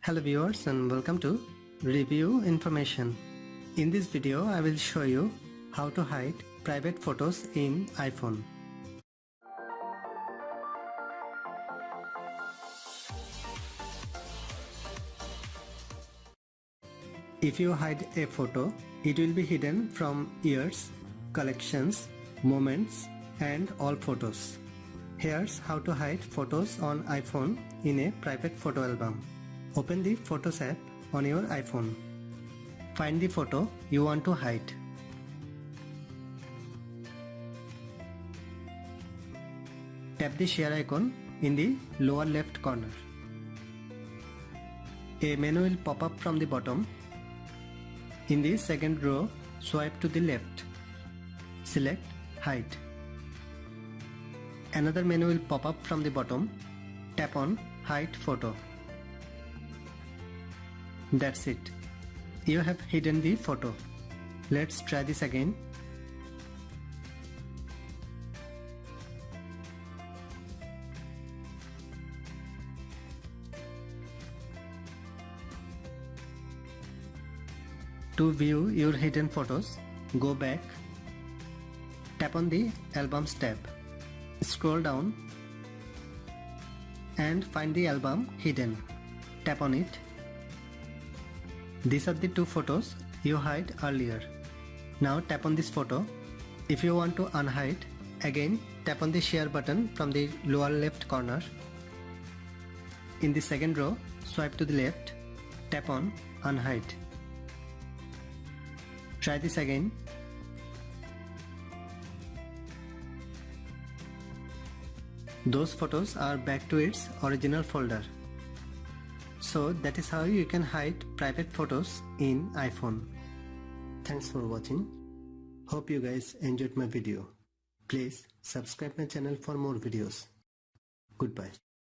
Hello viewers and welcome to Review Information. In this video I will show you how to hide private photos in iPhone. If you hide a photo, it will be hidden from years, collections, moments and all photos. Here's how to hide photos on iPhone in a private photo album. Open the Photos app on your iPhone. Find the photo you want to hide. Tap the share icon in the lower left corner. A menu will pop up from the bottom. In the second row, swipe to the left. Select Hide. Another menu will pop up from the bottom. Tap on Hide Photo. That's it. You have hidden the photo. Let's try this again. To view your hidden photos, go back. Tap on the Albums tab. Scroll down and find the album hidden. Tap on it. These are the two photos you hid earlier. Now tap on this photo. If you want to unhide, again tap on the share button from the lower left corner. In the second row, swipe to the left. Tap on Unhide. Try this again. Those photos are back to its original folder. So that is how you can hide private photos in iPhone. Thanks for watching. Hope you guys enjoyed my video. Please subscribe my channel for more videos. Goodbye.